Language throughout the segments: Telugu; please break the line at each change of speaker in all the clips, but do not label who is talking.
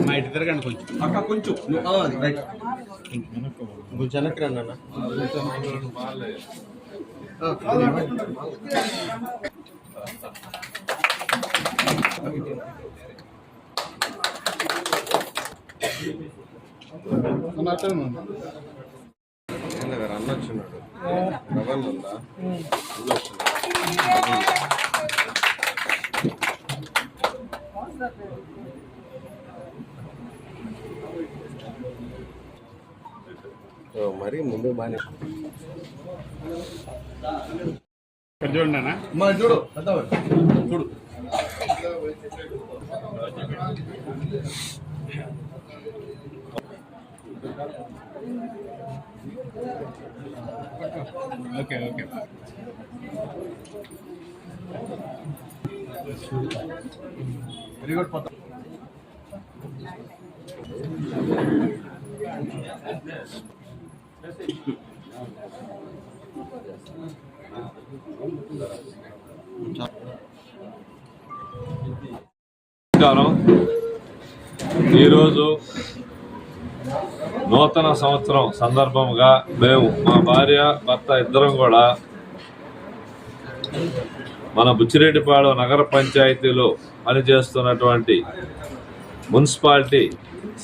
మా ఇంటి తిరగండి కొంచెం అక్క కొంచెం కొంచెం వెనక్కి రండి అన్న. అన్న వచ్చిన్నాడు రవన్ ఉందా మరి ముందు బాగా చూడండి అన్న చూడు చూడు ఓకే ఓకే వెరీ గుడ్ పక్క
ఈరోజు నూతన సంవత్సరం సందర్భంగా మేము మా భార్య భర్త ఇద్దరం కూడా మన బుచ్చిరెడ్డిపాడు నగర పంచాయతీలో పనిచేస్తున్నటువంటి మున్సిపాలిటీ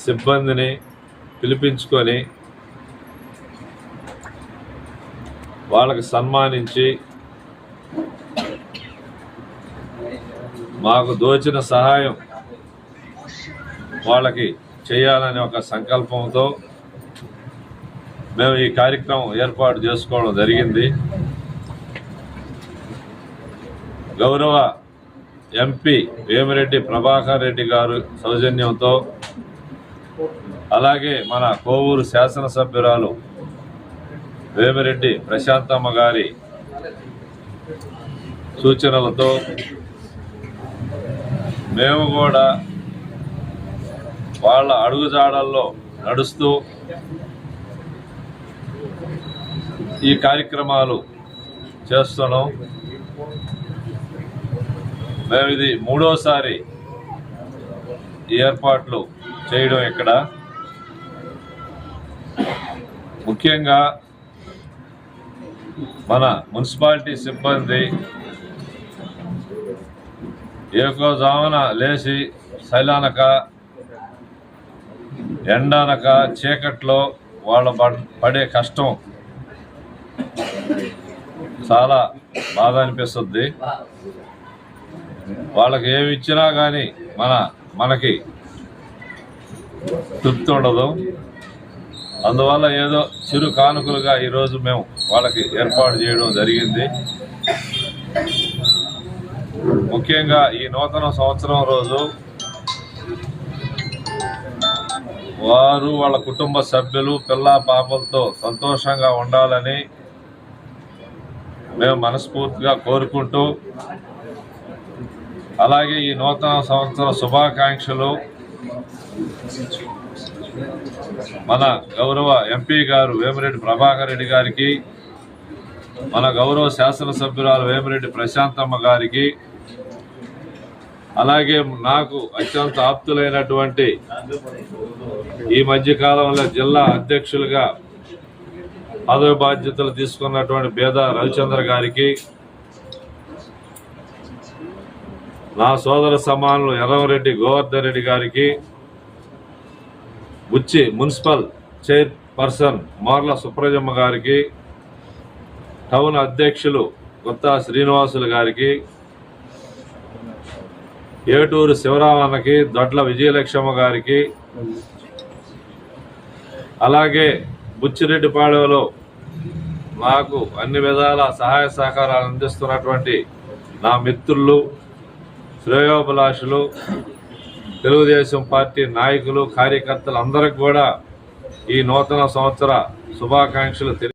సిబ్బందిని పిలిపించుకొని వాళ్ళకి సన్మానించి మాకు దోచిన సహాయం వాళ్ళకి చేయాలనే ఒక సంకల్పంతో మేము ఈ కార్యక్రమం ఏర్పాటు చేసుకోవడం జరిగింది. గౌరవ ఎంపీ వేమిరెడ్డి ప్రభాకర్ రెడ్డి గారు సౌజన్యంతో అలాగే మన కోవూరు శాసనసభ్యురాలు వేమిరెడ్డి ప్రశాంతమ్మ గారి సూచనలతో మేము కూడా వాళ్ళ అడుగుజాడల్లో నడుస్తూ ఈ కార్యక్రమాలు చేస్తున్నాం. మేము ఇది మూడోసారి ఈ ఏర్పాట్లు చేయడం ఇక్కడ. ముఖ్యంగా మన మున్సిపాలిటీ సిబ్బంది ఏకోజామున లేచి శైలానక ఎండానక చీకట్లో వాళ్ళ పడే కష్టం చాలా బాధ అనిపిస్తుంది. వాళ్ళకి ఏమి ఇచ్చినా కానీ మనకి తృప్తి ఉండదు. అందువల్ల ఏదో చిరు కానుకలుగా ఈరోజు మేము వాళ్ళకి ఏర్పాటు చేయడం జరిగింది. ముఖ్యంగా ఈ నూతన సంవత్సరం రోజు వారు వాళ్ళ కుటుంబ సభ్యులు పిల్ల పాపలతో సంతోషంగా ఉండాలని మేము మనస్ఫూర్తిగా కోరుకుంటూ, అలాగే ఈ నూతన సంవత్సర శుభాకాంక్షలు మన గౌరవ ఎంపీ గారు వేమిరెడ్డి ప్రభాకర్ రెడ్డి గారికి, మన గౌరవ శాసనసభ్యురాలు వేమిరెడ్డి ప్రశాంతమ్మ గారికి, అలాగే నాకు అత్యంత ఆప్తులైనటువంటి ఈ మధ్యకాలంలో జిల్లా అధ్యక్షులుగా పదవి బాధ్యతలు తీసుకున్నటువంటి బేద రవిచంద్ర గారికి, నా సోదర సమానులు ఎర్రవరెడ్డి గోవర్ధన్ రెడ్డి గారికి, బుచ్చి మున్సిపల్ చైర్పర్సన్ మోర్ల సుప్రజమ్మ గారికి, టౌన్ అధ్యక్షులు గుత్తా శ్రీనివాసులు గారికి, ఏటూరు శివరామన్నకి, దొడ్ల విజయలక్ష్మ గారికి, అలాగే బుచ్చిరెడ్డిపాడులో నాకు అన్ని విధాల సహాయ సహకారాలు అందిస్తున్నటువంటి నా మిత్రులు, శ్రేయోభిలాషులు, తెలుగుదేశం పార్టీ నాయకులు, కార్యకర్తలు అందరికి కూడా ఈ నూతన సంవత్సర శుభాకాంక్షలు